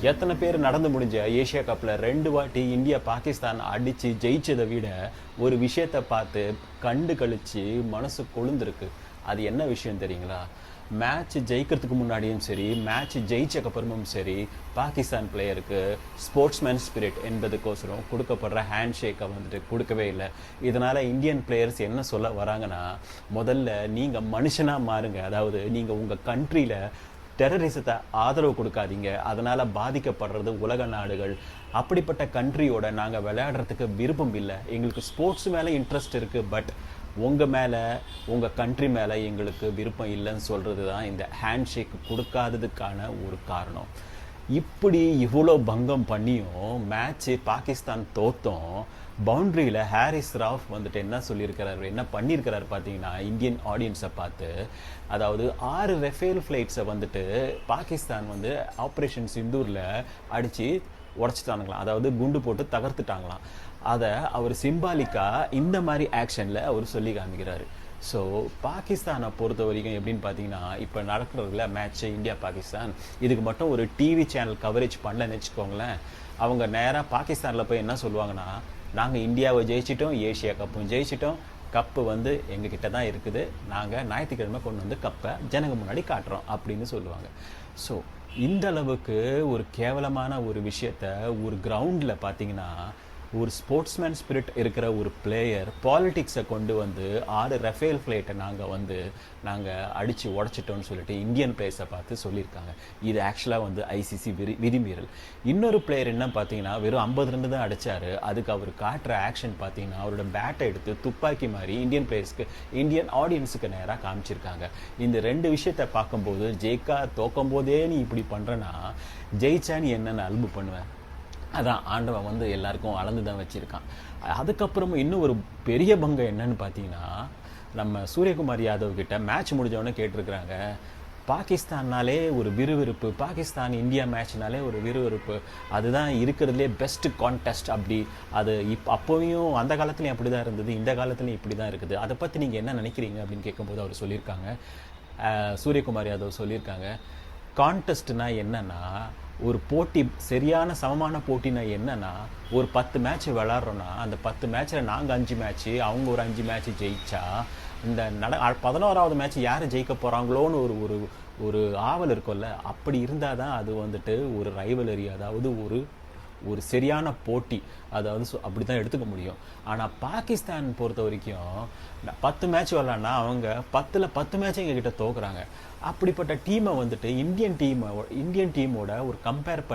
எத்தனை பேர் நடந்து முடிஞ்ச ஏஷியா கப்பில் 2 வாட்டி இந்தியா பாகிஸ்தான் அடித்து ஜெயிச்சதை விட ஒரு விஷயத்தை பார்த்து கண்டு கழிச்சு மனசு கொழுந்திருக்கு. அது என்ன விஷயம் தெரியுங்களா? மேட்ச் ஜெயிக்கிறதுக்கு முன்னாடியும் சரி, மேட்ச் ஜெயிச்சக்கு அப்புறமும் சரி, பாகிஸ்தான் பிளேயருக்கு ஸ்போர்ட்ஸ்மேன் ஸ்பிரிட் என்பதுக்கோசரம் கொடுக்கப்படுற ஹேண்ட் ஷேக்கை வந்துட்டு கொடுக்கவே இல்லை. இதனால் இந்தியன் பிளேயர்ஸ் என்ன சொல்ல வராங்கன்னா, முதல்ல நீங்கள் மனுஷனாக மாறுங்க. அதாவது நீங்கள் உங்கள் கண்ட்ரியில் டெரரிசத்தை ஆதரவு கொடுக்காதீங்க, அதனால் பாதிக்கப்படுறது உலக நாடுகள். அப்படிப்பட்ட கண்ட்ரியோட நாங்கள் விளையாடுறதுக்கு விருப்பம் இல்லை. எங்களுக்கு ஸ்போர்ட்ஸ் மேலே இன்ட்ரெஸ்ட் இருக்குது, பட் உங்கள் மேலே உங்கள் கண்ட்ரி மேலே எங்களுக்கு விருப்பம் இல்லைன்னு சொல்கிறது தான் இந்த ஹேண்ட் ஷேக் கொடுக்காததுக்கான ஒரு காரணம். இப்படி இவ்வளோ பங்கம் பண்ணியும் மேட்ச்சு பாகிஸ்தான் தோத்தோம். பவுண்ட்ரியில் ஹாரிஸ் ராவ் வந்துட்டு என்ன சொல்லியிருக்கிறாரு, என்ன பண்ணியிருக்கிறாரு பார்த்தீங்கன்னா, இந்தியன் ஆடியன்ஸை பார்த்து, அதாவது 6 ரெஃபேல் ஃப்ளைட்ஸை வந்துட்டு பாகிஸ்தான் வந்து ஆப்ரேஷன் சிந்தூரில் அடித்து உடச்சிட்டானுங்களாம். அதாவது குண்டு போட்டு தகர்த்துட்டாங்களாம். அதை அவர் சிம்பாலிக்காக இந்த மாதிரி ஆக்ஷனில் அவர் சொல்லி காமிக்கிறாரு. ஸோ பாகிஸ்தானை பொறுத்த வரைக்கும் எப்படின்னு பார்த்தீங்கன்னா, இப்போ நடக்கிறதுல மேட்ச்சு இந்தியா பாகிஸ்தான், இதுக்கு மட்டும் ஒரு டிவி சேனல் கவரேஜ் பண்ணலன்னு வச்சுக்கோங்களேன். அவங்க நேராக பாகிஸ்தானில் போய் என்ன சொல்லுவாங்கன்னா, நாங்கள் இந்தியாவை ஜெயிச்சிட்டோம், ஏஷியா கப்பும் ஜெயிச்சிட்டோம், கப்பு வந்து எங்ககிட்ட தான் இருக்குது, நாங்கள் ஞாயிற்றுக்கிழமை கொண்டு வந்து கப்பை ஜனங்க முன்னாடி காட்டுறோம் அப்படின்னு சொல்லுவாங்க. ஸோ இந்த அளவுக்கு ஒரு கேவலமான ஒரு விஷயத்த ஒரு கிரவுண்டில் பார்த்தீங்கன்னா, ஒரு ஸ்போர்ட்ஸ்மேன் ஸ்பிரிட் இருக்கிற ஒரு பிளேயர் பாலிட்டிக்ஸை கொண்டு வந்து 6 ரஃபேல் ஃப்ளைட்டை நாங்கள் அடித்து உடச்சிட்டோன்னு சொல்லிட்டு இந்தியன் பிளேயர்ஸை பார்த்து சொல்லியிருக்காங்க. இது ஆக்சுவலாக வந்து ஐசிசி விதிமீறல். இன்னொரு பிளேயர் என்ன பார்த்தீங்கன்னா, வெறும் 50 ரன் தான் அடித்தார். அதுக்கு அவர் காட்டுற ஆக்ஷன் பார்த்தீங்கன்னா, அவரோட பேட்டை எடுத்து துப்பாக்கி மாதிரி இந்தியன் பிளேயர்ஸ்க்கு, இந்தியன் ஆடியன்ஸுக்கு நேராக காமிச்சிருக்காங்க. இந்த 2 விஷயத்தை பார்க்கும்போது, ஜெயிக்கா தோக்கும் போதே நீ இப்படி பண்ணுறனா, ஜெயிச்சா நீ என்னென்ன அல்பு பண்ணுவேன்? அதான் ஆண்டவன் வந்து எல்லாருக்கும் அளந்து தான் வச்சுருக்கான். அதுக்கப்புறமும் இன்னும் ஒரு பெரிய பங்கம் என்னன்னு பார்த்தீங்கன்னா, நம்ம சூரியகுமார் யாதவ் கிட்ட மேட்ச் முடிஞ்சவொடனே கேட்டிருக்கிறாங்க, பாகிஸ்தான்னாலே ஒரு விறுவிறுப்பு, பாகிஸ்தான் இந்தியா மேட்ச்னாலே ஒரு விறுவிறுப்பு, அதுதான் இருக்கிறதுலே பெஸ்ட் கான்டெஸ்ட். அப்படி அது அப்போவும் அந்த காலத்துலையும் அப்படி தான் இருந்தது, இந்த காலத்துலையும் இப்படி தான் இருக்குது, அதை பற்றி நீங்கள் என்ன நினைக்கிறீங்க அப்படின்னு கேட்கும்போது அவர் சொல்லியிருக்காங்க, சூரியகுமார் யாதவ் சொல்லியிருக்காங்க, கான்டெஸ்ட்னா என்னன்னா, ஒரு போட்டி, சரியான சமமான போட்டினா என்னன்னா, ஒரு 10 மேட்ச் விளாட்றோன்னா அந்த 10 மேட்ச்சில் நாங்கள் 5 மேட்ச்சு, அவங்க ஒரு 5 மேட்ச்சு ஜெயிச்சா, இந்த 11வது மேட்ச் யார் ஜெயிக்க போகிறாங்களோன்னு ஒரு ஒரு ஆவல் இருக்கும்ல, அப்படி இருந்தால் தான் அது வந்துட்டு ஒரு ரைவலரி, அதாவது ஒரு சரியான போட்டி, அதாவது அப்படி தான் எடுத்துக்க முடியும். ஆனால் பாகிஸ்தான் பொறுத்த வரைக்கும் 10 மேட்ச் விளாட்னா அவங்க 10ல் 10 மேட்ச் எங்ககிட்ட தோக்குறாங்க. அப்படிப்பட்ட டீமை வந்துட்டு இந்தியன் டீமோட ஒரு கம்பேர்